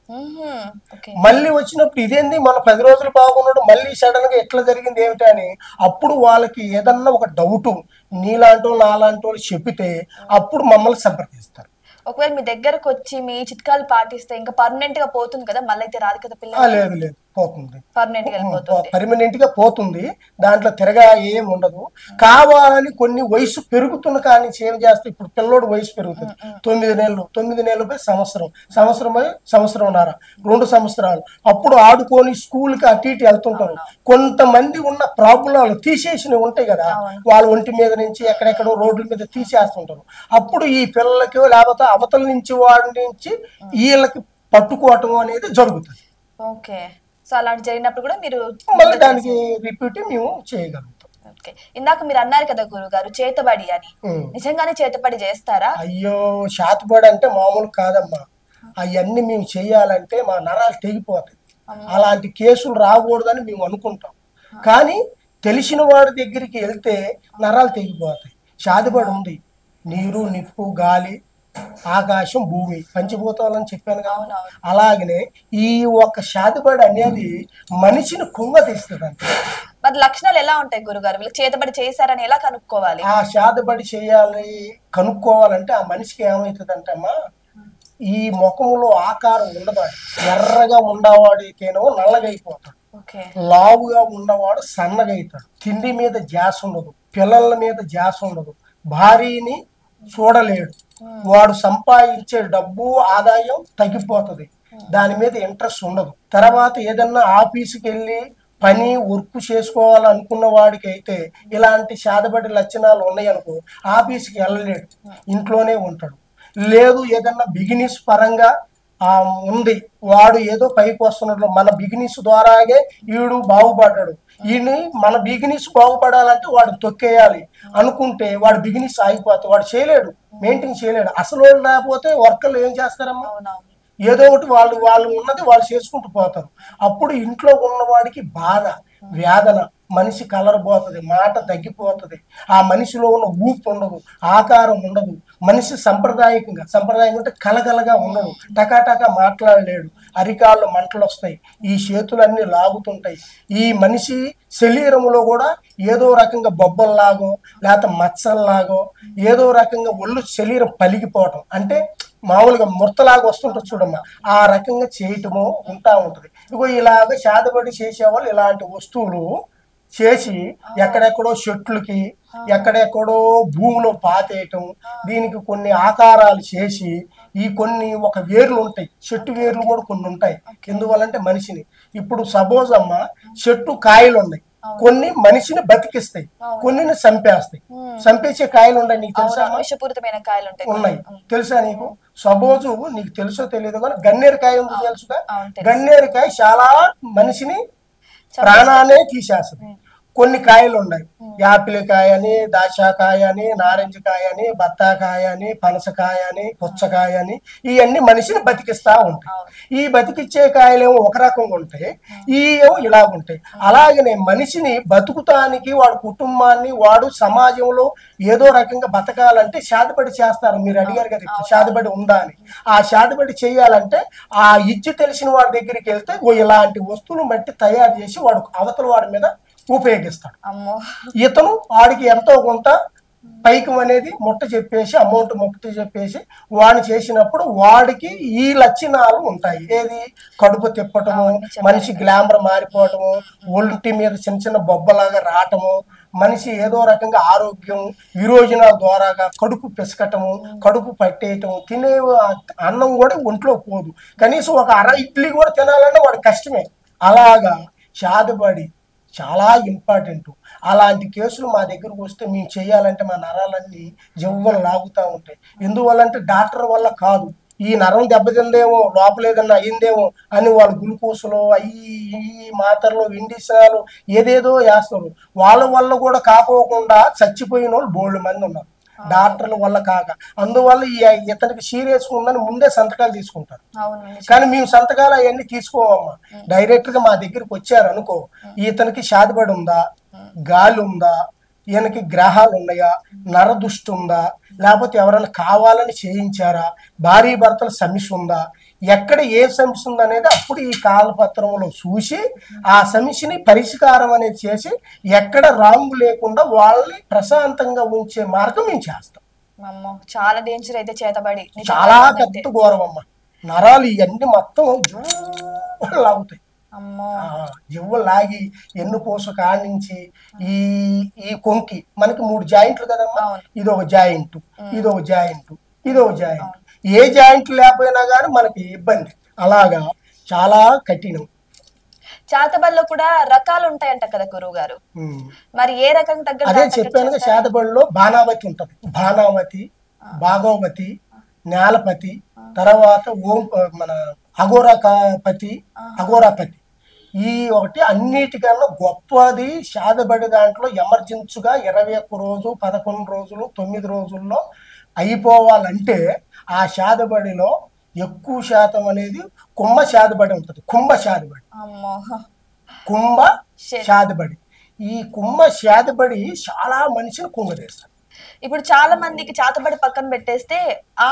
మళ్ళీ వచ్చినప్పుడు ఇదేంది మన 10 రోజులు బాగున్నాడు మళ్ళీ సడన్ గా ఎట్లా జరిగింది ఏమిటి అని అప్పుడు వాళ్ళకి ఏదన్నా ఒక డౌట్ నీలాంటి వాళ్ళు నాలాంటి వాళ్ళు చెబితే అప్పుడు మమ్మల్ని సంప్రదిస్తారు. ఒకవేళ మీ దగ్గరకు వచ్చి మీ చిట్కాలు పాటిస్తే ఇంకా పర్మనెంట్ గా పోతుంది కదా, మళ్ళీ అయితే రాదు కదా పిల్ల? లేదు లేదు, పోతుంది, పర్మనెంట్ గా పోతుంది. దాంట్లో తిరగా ఏం ఉండదు. కావాలని కొన్ని వయసు పెరుగుతున్న కానీ ఏం చేస్తే ఇప్పుడు పిల్లోడు వయసు పెరుగుతుంది, 9 నెలలు 9 నెలలపై సంవత్సరంన్నర 2 సంవత్సరాలు. అప్పుడు ఆడుకొని స్కూల్ కి అటు ఇటు వెళ్తుంటారు. కొంతమంది ఉన్న ప్రాబ్లాలు తీసేసినవి ఉంటాయి కదా, వాళ్ళ ఒంటి మీద నుంచి ఎక్కడెక్కడో రోడ్ల మీద తీసేస్తుంటారు. అప్పుడు ఈ పిల్లలకి లేకపోతే అవతల నుంచి వాడి నుంచి వీళ్ళకి పట్టుకోవటం అనేది జరుగుతుంది. ఓకే, సో అలాంటి జరిగినప్పుడు కూడా మీరు మళ్ళీ దానికి రిపీట్ మేము చేయగలుగుతాం. ఓకే, ఇందాక మీరు అన్నారు కదా గురుగారు చేతబడి అని, నిజంగానే చేతబడి చేస్తారా? అయ్యో, చేతబడి అంటే మామూలు కాదమ్మా. అవన్నీ మేము చేయాలంటే మా నరాలు తెగిపోతాయి. అలాంటి కేసులు రాకూడదని మేము అనుకుంటాం, కానీ తెలిసిన వాడి దగ్గరికి వెళ్తే నరాలు తెగిపోతాయి. చేతబడి ఉంది, నీరు నిప్పు గాలి ఆకాశం భూమి పంచభూతాలని చెప్పాను కదా. అలాగనే ఈ ఒక్క చేతబడి అనేది మనిషిని కుంగతీస్తుంది. అంటే మరి లక్షణాలు ఎలా ఉంటాయి గురుగారు? వీళ్ళు చేతబడి చేశారని ఎలా కనుక్కోవాలి? ఆ చేతబడి చేయాలి కనుక్కోవాలంటే ఆ మనిషికి ఏమవుతుంది అంటే అమ్మా, ఈ ముఖంలో ఆకారం ఉండదు. ఎర్రగా ఉండవాడికేనో నల్లగా అయిపోతాడు, లావుగా ఉన్నవాడు సన్నగా అవుతాడు. తిండి మీద ధ్యాస ఉండదు, పిల్లల మీద ధ్యాస ఉండదు, భార్యని చూడలేడు, వాడు సంపాదించే డబ్బు ఆదాయం తగ్గిపోతుంది, దాని మీద ఇంట్రెస్ట్ ఉండదు. తర్వాత ఏదన్నా ఆఫీసుకి వెళ్ళి పని వర్క్ చేసుకోవాలనుకున్న వాడికి అయితే ఇలాంటి చేతబడి లక్షణాలు ఉన్నాయనుకో ఆఫీస్కి వెళ్ళలేడు, ఇంట్లోనే ఉంటాడు. లేదు ఏదన్నా బిజినెస్ పరంగా ఉంది, వాడు ఏదో పైకి వస్తున్నట్లు మన బిజినెస్ ద్వారాగే వీడు బాగుపడ్డాడు, ఈయన మన బిజినెస్ బాగుపడాలంటే వాడు తొక్కేయాలి అనుకుంటే వాడు బిజినెస్ ఆగిపోతాడు, వాడు చేయలేడు, మెయింటైన్ చేయలేడు. అసలు లేకపోతే వర్కర్లు ఏం చేస్తారమ్మా, ఏదో ఒకటి వాళ్ళు ఉన్నది వాళ్ళు చేసుకుంటూ పోతారు. అప్పుడు ఇంట్లో ఉన్నవాడికి బాధ వేదన, మనిషి కలర్ పోతుంది, మాట తగ్గిపోతుంది, ఆ మనిషిలో ఉన్న ఊపు ఉండదు, ఆకారం ఉండదు, మనిషి సంప్రదాయం అంటే కలగలగా ఉండడు, టకాటకా మాట్లాడలేడు, అరికాళ్ళు మంటలు వస్తాయి, ఈ చేతులన్నీ లాగుతుంటాయి. ఈ మనిషి శరీరంలో కూడా ఏదో రకంగా బొబ్బల్లాగో లేకపోతే మచ్చల్లాగో ఏదో రకంగా ఒళ్ళు శరీరం పలిగిపోవటం, అంటే మామూలుగా ముర్తలాగా వస్తుంటుంది చూడమ్మా, ఆ రకంగా చేయటము ఉంటా ఉంటుంది. ఇగో ఇలాగ చేతబడి చేసేవాళ్ళు ఇలాంటి వస్తువులు చేసి ఎక్కడెక్కడో చెట్లకి ఎక్కడెక్కడో భూమిలో పాతేయటం, దీనికి కొన్ని ఆకారాలు చేసి ఈ కొన్ని ఒక వేర్లు ఉంటాయి, చెట్టు వేర్లు కూడా కొన్ని ఉంటాయి. ఎందువల్లంటే మనిషిని ఇప్పుడు సపోజ్ అమ్మ చెట్టు కాయలు ఉన్నాయి, కొన్ని మనిషిని బతికిస్తాయి, కొన్ని చంపేస్తాయి. చంపేసే కాయలు ఉన్నాయి, నీకు తెలుసా? ఉన్నాయి, తెలుసా నీకు? సపోజు నీకు తెలుసో తెలియదు కానీ గన్నేరుకాయ ఉంది, తెలుసుగా? గన్నేరుకాయ చాలా మనిషిని ప్రాణాలే తీసేస్తుంది. కొన్ని కాయలు ఉన్నాయి, యాపిల్ కాయ అని, దాచాకాయ అని, నారింజ కాయ అని, బత్తాకాయ అని, పనసకాయ అని, పుచ్చకాయ అని, ఇవన్నీ మనిషిని బతికిస్తా ఉంటాయి. ఈ బతికిచ్చే కాయలేమో ఒక రకంగా ఉంటాయి, ఈ ఏమో ఇలా ఉంటాయి. అలాగనే మనిషిని బతుకుతానికి వాడు కుటుంబాన్ని వాడు సమాజంలో ఏదో రకంగా బతకాలంటే శాదపడి చేస్తారు. మీరు అడిగారు కదా ఇప్పుడు శాదపడి ఉందా అని. ఆ శాదపడి చేయాలంటే ఆ ఇజ్జు తెలిసిన వాడి దగ్గరికి వెళ్తే ఇలాంటి వస్తువులను బట్టి తయారు చేసి వాడు అవతల వాడి మీద ఉపయోగిస్తాడు. ఇతను వాడికి ఎంతో కొంత పైకం అనేది ముట్ట చెప్పేసి అమౌంట్ ముట్ట చెప్పేసి వాడిని చేసినప్పుడు వాడికి ఈ లక్షణాలు ఉంటాయి. ఏది? కడుపు తిప్పటము, మనిషి గ్లామర్ మారిపోవటము, ఒంటి మీద చిన్న చిన్న బొబ్బలాగా రావటము, మనిషి ఏదో రకంగా ఆరోగ్యం విరోజనాల ద్వారాగా కడుపు పిసకటము, కడుపు పట్టేయటం, తినే అన్నం కూడా ఒంట్లో పోదు. కనీసం ఒక అర ఇడ్లీ కూడా తినాలన్నా వాడి కష్టమే. అలాగా శాదపడి చాలా ఇంపార్టెంట్. అలాంటి కేసులు మా దగ్గరకు వస్తే మేము చేయాలంటే మా నరాలన్నీ జవ్వలు లాగుతూ ఉంటాయి. ఎందువల్లంటే డాక్టర్ వల్ల కాదు, ఈ నరం దెబ్బతిందేమో, లోపలేదన్నా అయిందేమో అని వాళ్ళు గ్లూకోజులో ఈ మాత్రలు ఇండిసాలు ఏదేదో వేస్తారు. వాళ్ళ వల్ల కూడా కాపోకుండా చచ్చిపోయిన వాళ్ళు బోల్డ్ మంది ఉన్నారు డాక్టర్ల వల్ల కాక. అందువల్ల ఇతనికి సీరియస్ ఉందని ముందే సంతకాలు తీసుకుంటారు. కానీ మేము సంతకాలు అవన్నీ తీసుకోవమ్మా. డైరెక్ట్ గా మా దగ్గరికి వచ్చారు అనుకో, ఇతనికి శాదపడి ఉందా, గాలి ఉందా, ఈయనకి గ్రహాలు ఉన్నాయా, నరదృష్టి ఉందా, లేకపోతే ఎవరైనా కావాలని చేయించారా, భార్య భర్తల సమస్య ఉందా, ఎక్కడ ఏ సమస్య ఉందనేది అప్పుడు ఈ కాలపత్రంలో చూసి ఆ సమస్యని పరిష్కారం అనేది చేసి ఎక్కడ రాంగు లేకుండా వాళ్ళని ప్రశాంతంగా ఉంచే మార్గం మేము చేస్తాం. చాలా డేంజర్ అయితే చేతబడి చాలా పెద్ద ఘోరం అమ్మ. నరాలు ఇవన్నీ మొత్తం లాగుతాయి. జవ్వు లాగి ఎన్నుపూస కాడి నుంచి ఈ ఈ కొంకి మనకి 3 జాయింట్లు కదమ్మా. ఇదొక జాయింట్, ఇదొక జాయింట్, ఇదొక జాయింట్. ఏ జాయింట్ లేకపోయినా కానీ మనకి ఇబ్బంది. అలాగా చాలా కఠినం. చేతబడిలో కూడా రకాలు ఉంటాయంట కదా గురువు గారు, మరి ఏ రకం తగ్గ? అదే చెప్పాను, చేతబడిలో బాణావతి ఉంటది, బాణావతి, భాగవతి, నేలపతి, తర్వాత ఓం మన అఘోరాపతి, అఘోరాపతి. ఈ ఒకటి అన్నిటికన్నా గొప్పది శాదబడి. దాంట్లో ఎమర్జెన్సీగా 21 రోజు, 11 రోజులు, 9 రోజుల్లో అయిపోవాలంటే ఆ శాదబడిలో ఎక్కువ శాతం అనేది కుంభ శాదబడి ఉంటుంది. కుంభ శాదబడి, కుంభ శాదబడి. ఈ కుంభ శాదబడి చాలా మనిషిని కుంగదేస్తారు. ఇప్పుడు చాలా మందికి చేతబడి పక్కన పెట్టేస్తే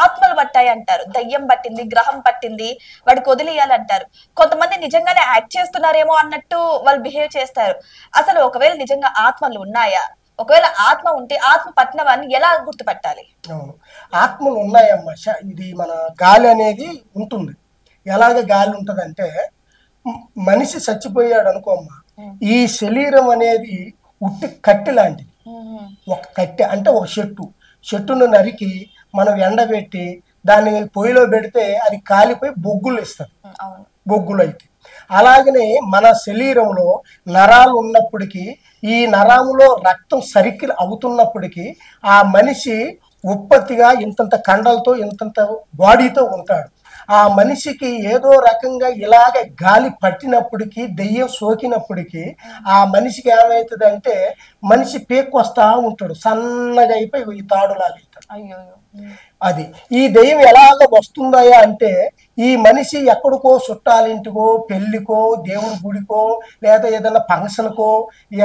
ఆత్మలు పట్టాయి అంటారు, దయ్యం పట్టింది, గ్రహం పట్టింది, వాడికి వదిలేయాలంటారు. కొంతమంది నిజంగానే యాక్ట్ చేస్తున్నారేమో అన్నట్టు వాళ్ళు బిహేవ్ చేస్తారు. అసలు ఒకవేళ నిజంగా ఆత్మలు ఉన్నాయా? ఒకవేళ ఆత్మ ఉంటే ఆత్మ పట్టిన వాడిని ఎలా గుర్తుపట్టాలి? అవును, ఆత్మలు ఉన్నాయమ్మా. ఇది మన గాలి అనేది ఉంటుంది. ఎలాగ గాలి ఉంటదంటే, మనిషి చచ్చిపోయాడు అనుకోమ్మా, ఈ శరీరం అనేది ఉట్టి కట్టె లాంటిది. ఒక కట్టె అంటే ఒక చెట్టును నరికి మనం ఎండబెట్టి దాన్ని పొయ్యిలో పెడితే అది కాలిపోయి బొగ్గులు ఇస్తుంది, బొగ్గులు అయితే. అలాగనే మన శరీరంలో నరాలు ఉన్నప్పటికీ ఈ నరాములో రక్తం సర్కిల్ అవుతున్నప్పటికీ ఆ మనిషి ఉత్పత్తిగా ఇంతంత కండలతో ఇంతంత బాడీతో ఉంటాడు. ఆ మనిషికి ఏదో రకంగా ఇలాగ గాలి పట్టినప్పటికీ, దెయ్యం సోకినప్పటికీ ఆ మనిషికి ఏమవుతుందంటే మనిషి పేక్కొస్తా ఉంటాడు, సన్నగా అయిపోయి ఈ తాడులాగా అవుతాడు. అది ఈ దెయ్యం ఎలాగ వస్తుందయా అంటే, ఈ మనిషి ఎక్కడికో చుట్టాలింటికో, పెళ్లికో, దేవుడి గుడికో, లేదా ఏదన్నా ఫంక్షన్కో,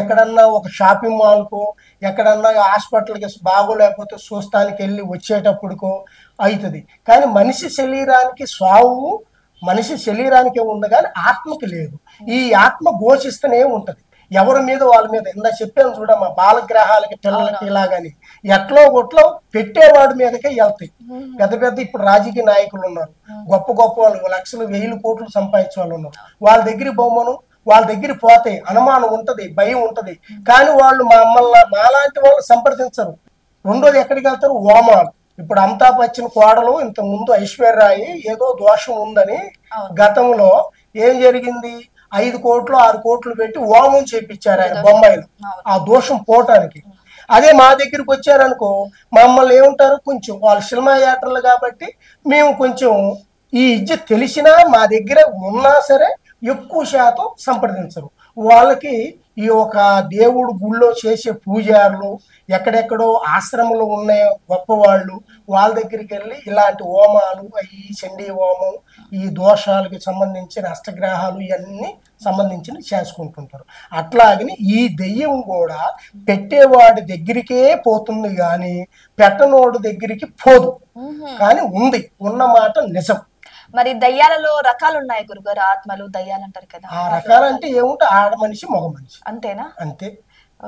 ఎక్కడన్నా ఒక షాపింగ్ మాల్కో, ఎక్కడన్నా హాస్పిటల్కి బాగోలేకపోతే చూస్తానికి వెళ్ళి వచ్చేటప్పటికో అవుతుంది. కానీ మనిషి శరీరానికి స్వావు మనిషి శరీరానికే ఉంది, కానీ ఆత్మకి లేదు. ఈ ఆత్మ ఘోషిస్తూనే ఉంటది ఎవరి మీద వాళ్ళ మీద. ఇందా చెప్పాను చూడమ్మా, బాలగ్రహాలకి, పిల్లలకి ఇలాగని ఎట్లో గొట్లో పెట్టేవాడి మీదకే వెళ్తాయి. పెద్ద పెద్ద ఇప్పుడు రాజకీయ నాయకులు ఉన్నారు, గొప్ప గొప్ప వాళ్ళు లక్షలు 1000 కోట్లు సంపాదించే వాళ్ళు ఉన్నారు. వాళ్ళ దగ్గర బొమ్మను వాళ్ళ దగ్గర పోతే అనుమానం ఉంటది, భయం ఉంటది, కానీ వాళ్ళు మాలాంటి వాళ్ళు సంప్రదించరు. రెండోది ఎక్కడికి వెళ్తారు? హోమాలు. ఇప్పుడు అమితాబ్ బచ్చన్ కోడలు ఇంత ముందు ఐశ్వర్యరాయి ఏదో దోషం ఉందని గతంలో ఏం జరిగింది, 5 కోట్లు 6 కోట్లు పెట్టి హోమం చేపించారు ఆయన బొమ్మాయిలు, ఆ దోషం పోవటానికి. అదే మా దగ్గరికి వచ్చారనుకో, మమ్మల్ని ఏమంటారు, కొంచెం వాళ్ళు సినిమా యాక్టర్లు కాబట్టి మేము కొంచెం ఈ ఇజ్జత్ తెలిసినా మా దగ్గర ఉన్నా సరే ఎక్కువ శాతం సంప్రదించరు. వాళ్ళకి ఈ ఒక దేవుడు గుళ్ళో చేసే పూజారులు, ఎక్కడెక్కడో ఆశ్రమంలో ఉన్న గొప్పవాళ్ళు, వాళ్ళ దగ్గరికి వెళ్ళి ఇలాంటి హోమాలు, ఈ చండీ హోమం, ఈ దోషాలకి సంబంధించిన అష్టగ్రహాలు ఇవన్నీ సంబంధించి చేసుకుంటుంటారు. అట్లాగని ఈ దెయ్యం కూడా పెట్టేవాడి దగ్గరికే పోతుంది కానీ పెట్టనోడి దగ్గరికి పోదు. కానీ ఉంది, ఉన్న మాట నిజం. మరి దయ్యాలలో రకాలు ఉన్నాయి గురుగారు, ఆత్మలు దయ్యాలు అంటారు కదా, ఆ రకాలంటే ఏముంటే ఆడ మనిషి మగ మనిషి అంతేనా? అంతే.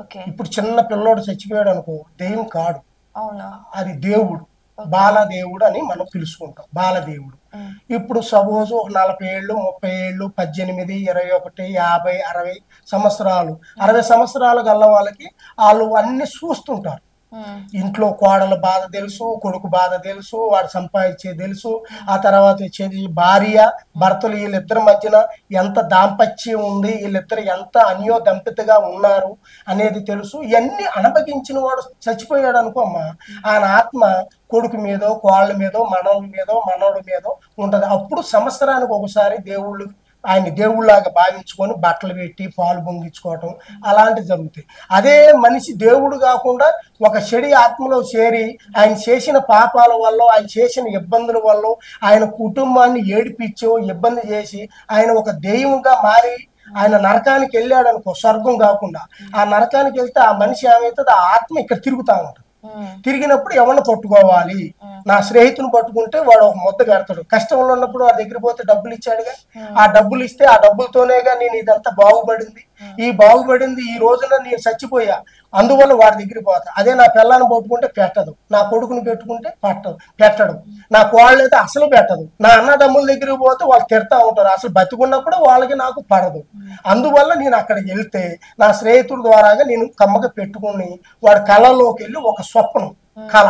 ఓకే. ఇప్పుడు చిన్న పిల్లోడు చచ్చిపోయాడు అనుకో, దెయ్యం కాడు, అవునా, అది దేవుడు, బాలదేవుడు అని మనం పిలుచుకుంటాం, బాలదేవుడు. ఇప్పుడు సపోజ్ 40 ఏళ్ళు, 30 ఏళ్ళు, 18, 21, 50, 60 సంవత్సరాలు, 60 సంవత్సరాలు గల్ల వాళ్ళకి వాళ్ళు అన్ని చూస్తుంటారు. ఇంట్లో కోడల బాధ తెలుసు, కొడుకు బాధ తెలుసు, వాడు సంపాదించే తెలుసు, ఆ తర్వాత వచ్చేది భార్య భర్తలు వీళ్ళిద్దరి మధ్యన ఎంత దాంపత్యం ఉంది, వీళ్ళిద్దరు ఎంత అన్యో దంపతిగా ఉన్నారు అనేది తెలుసు. ఇవన్నీ అనుభవించిన వాడు చచ్చిపోయాడు అనుకో అమ్మ, ఆయన ఆత్మ కొడుకు మీదో, కోళ్ళ మీదో, మనవడి మీదో, మనవడి మీదో ఉంటది. అప్పుడు సంవత్సరానికి ఒకసారి దేవుళ్ళు ఆయన దేవుళ్ళలాగా భావించుకొని బట్టలు పెట్టి పాలు పొంగించుకోవటం అలాంటివి జరుగుతాయి. అదే మనిషి దేవుడు కాకుండా ఒక చెడు ఆత్మలో చేరి ఆయన చేసిన పాపాల వల్ల, ఆయన చేసిన ఇబ్బందుల వల్ల, ఆయన కుటుంబాన్ని ఏడిపించో ఇబ్బంది చేసి ఆయన ఒక దెయ్యంగా మారి ఆయన నరకానికి వెళ్ళాడు అనుకో, స్వర్గం కాకుండా ఆ నరకానికి వెళ్తే ఆ మనిషి ఏమవుతుంది, ఆ ఆత్మ ఇక్కడ తిరుగుతా ఉంటుంది. తిరిగినప్పుడు ఎవరిని పట్టుకోవాలి, నా స్నేహితుని పట్టుకుంటే వాడు ఒక ముద్ద పెడతాడు. కష్టంలో ఉన్నప్పుడు వాడి దగ్గర పోతే డబ్బులు ఇచ్చాడుగా, ఆ డబ్బులు ఇస్తే ఆ డబ్బులతోనేగా నేను ఇదంతా బాగుపడింది, ఈ బాగుపడింది ఈ రోజున నేను చచ్చిపోయా, అందువల్ల వాడి దగ్గరికి పోతా. అదే నా పిల్లని పట్టుకుంటే పెట్టదు, నా కొడుకుని పెట్టుకుంటే పెట్టడు, నా కోళ్ళైతే అసలు పెట్టదు. నా అన్నదమ్ముల దగ్గరికి పోతే వాళ్ళు తిడతా ఉంటారు, అసలు బతికున్నప్పుడు వాళ్ళకి నాకు పడదు. అందువల్ల నేను అక్కడికి వెళ్తే నా స్నేహితుడి ద్వారాగా నేను కమ్మగా పెట్టుకుని వాడి కళలోకి వెళ్ళి ఒక స్వప్నం, కళ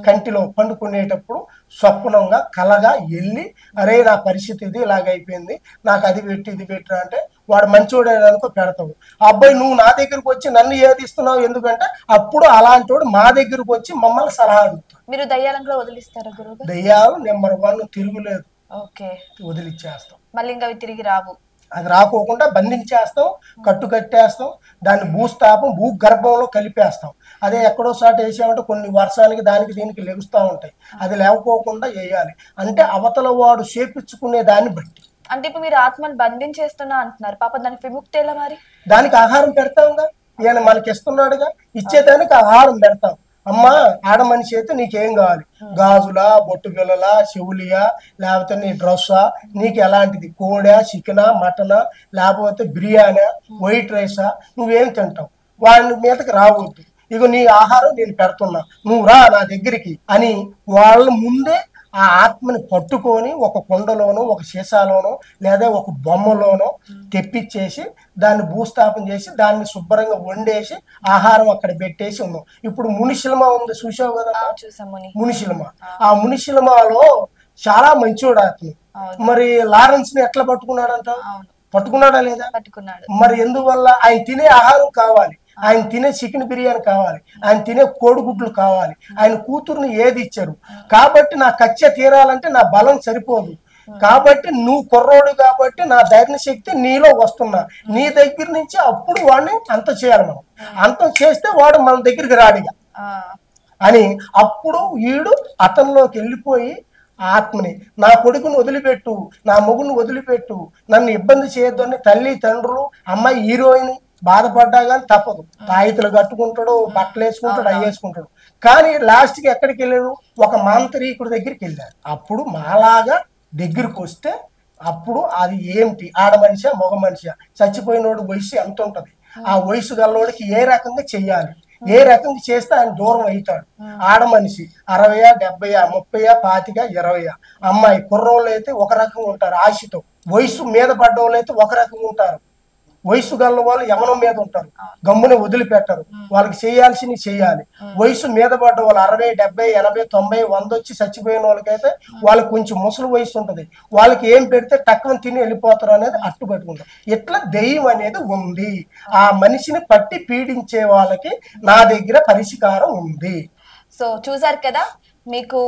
కంటిలో పండుకునేటప్పుడు స్వప్నంగా కలగా వెళ్ళి, అరే నా పరిస్థితి ఇది ఇలాగైపోయింది, నాకు అది పెట్టి ఇది పెట్టినా అంటే వాడు మంచోడేదనుకో పెడతాడు. అబ్బాయి నువ్వు నా దగ్గరకు వచ్చి నన్ను ఏదిస్తున్నావు ఎందుకంటే అప్పుడు అలాంటి వాడు మా దగ్గరకు వచ్చి మమ్మల్ని సలహా అడుగుతాడు. మీరు దయ్యాలను కూడా వదిలిస్తారా గురువు? దయ్యాలు నెంబర్ 1 తిరుగులేదు, ఓకే, వదిలిచ్చేస్తాం. మళ్ళీ ఇంకా అవి తిరిగి రావు, అది రాకోకుండా బంధించేస్తాం, కట్టు కట్టేస్తాం, దాన్ని భూస్థాపం భూగర్భంలో కలిపేస్తాం. అదే ఎక్కడో సాట వేసామంటే కొన్ని వర్షానికి దానికి దీనికి లెగుస్తూ ఉంటాయి, అది లేకపోకుండా వేయాలి. అంటే అవతల వాడు చేపించుకునే దాన్ని బట్టి. అంటే ఇప్పుడు మీరు ఆత్మను బంధించేస్తున్నా అంటున్నారు, పాప దానికి విముక్తి ఎలా మరి? దానికి ఆహారం పెడతాంగా, ఈయన మనకి ఇస్తున్నాడుగా, ఇచ్చేదానికి ఆహారం పెడతాం. అమ్మా ఆడ మనిషి అయితే నీకేం కావాలి, గాజులా, బొట్టు బిళ్ళలా, చెవులియా, లేకపోతే నీ డ్రెస్సా, నీకు ఎలాంటిది, కోడా, చికెనా, మటనా, లేకపోతే బిర్యానా, వైట్ రైసా, నువ్వేం తింటావు, వాడి మీదకి రావద్దు, ఇక నీ ఆహారం నేను పెడుతున్నా, నువ్వు రా నా దగ్గరికి అని వాళ్ళ ముందే ఆ ఆత్మని పట్టుకొని ఒక కుండలోనో ఒక సీసాలోనో లేదా ఒక బొమ్మలోనో తెప్పించేసి దాన్ని భూస్థాపన చేసి దాన్ని శుభ్రంగా వండేసి ఆహారం అక్కడ పెట్టేసి ఉన్నాం. ఇప్పుడు మునిశిల్మ ఉంది, చూసావు కదా మునిశిల్మ, ఆ మునిశిల్మలో చాలా మంచోడు ఆత్మ. మరి లారెన్స్ ని ఎట్లా పట్టుకున్నాడంట, పట్టుకున్నాడా లేదా? మరి ఎందువల్ల ఆయన తినే ఆహారం కావాలి, ఆయన తినే చికెన్ బిర్యానీ కావాలి, ఆయన తినే కోడిగుడ్లు కావాలి, ఆయన కూతుర్ని ఏది ఇచ్చారు కాబట్టి నా కచ్చ తీరాలంటే నా బలం సరిపోదు, కాబట్టి నువ్వు కుర్రోడు కాబట్టి నా ధైర్య శక్తి నీలో వస్తున్నా, నీ దగ్గర నుంచి అప్పుడు వాడిని అంత చేయాలి, మనం అంతం చేస్తే వాడు మన దగ్గరికి రాడిగా అని అప్పుడు వీడు అతనిలోకి వెళ్ళిపోయి ఆత్మని, నా కొడుకుని వదిలిపెట్టు, నా మొగుని వదిలిపెట్టు, నన్ను ఇబ్బంది చేయొద్దు అని తల్లి తండ్రులు, అమ్మాయి హీరోయిన్ బాధపడ్డా కానీ తప్పదు, తాయితులు కట్టుకుంటాడు, బట్టలు వేసుకుంటాడు, అవి వేసుకుంటాడు. కానీ లాస్ట్కి ఎక్కడికి వెళ్ళాడు, ఒక మాంత్రికుడి దగ్గరికి వెళ్ళాడు. అప్పుడు మాలాగా దగ్గరికి వస్తే అప్పుడు అది ఏమిటి, ఆడ మనిషా మగ మనిషా, చచ్చిపోయినోడు వయసు ఎంత ఉంటది, ఆ వయసు గల్లోడికి ఏ రకంగా చెయ్యాలి, ఏ రకంగా చేస్తే ఆయన దూరం అవుతాడు. ఆడ మనిషి 60, 70, 30, 25, 20, అమ్మాయి కుర్రోళ్ళు అయితే ఒక రకంగా ఉంటారు ఆశతో, వయసు మీద పడ్డోళ్ళు అయితే ఒక రకంగా ఉంటారు, వయసు గల్ల వాళ్ళు యవనం మీద ఉంటారు, గమ్మునే వదిలిపెట్టరు, వాళ్ళకి చేయాల్సింది చేయాలి. వయసు మీద పడ్డ వాళ్ళు 60, 70, 80, 90, 100 వచ్చి చచ్చిపోయిన వాళ్ళకైతే వాళ్ళకి కొంచెం ముసలి వయసు ఉంటుంది, వాళ్ళకి ఏం పెడితే టక్కున తిని వెళ్ళిపోతారు అనేది అట్టు పెట్టుకుంటారు. ఇట్లా దెయ్యం అనేది ఉంది, ఆ మనిషిని పట్టి పీడించే వాళ్ళకి నా దగ్గర పరిష్కారం ఉంది. సో చూసారు కదా, మీకు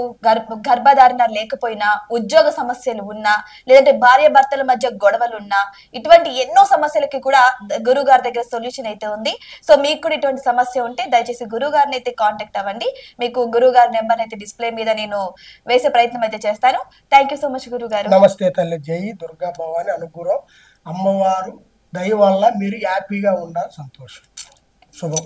గర్భధారణ లేకపోయినా, ఉద్యోగ సమస్యలు ఉన్నా, లేదంటే భార్య భర్తల మధ్య గొడవలు ఉన్నా, ఇటువంటి ఎన్నో సమస్యలకి కూడా గురువు గారి దగ్గర సొల్యూషన్ అయితే ఉంది. సో మీకు కూడా ఇటువంటి సమస్య ఉంటే దయచేసి గురువు గారిని అయితే కాంటాక్ట్ అవ్వండి. మీకు గురువు గారి నెంబర్ అయితే డిస్ప్లే మీద నేను వేసే ప్రయత్నం అయితే చేస్తాను. థ్యాంక్ యూ సో మచ్ గురువు గారు. నమస్తే తల్లి. జై దుర్గా భవాని అనుగ్రహం. అమ్మవారు దయ వల్ల మీరు హ్యాపీగా ఉండాలి. సంతోషం. శుభం.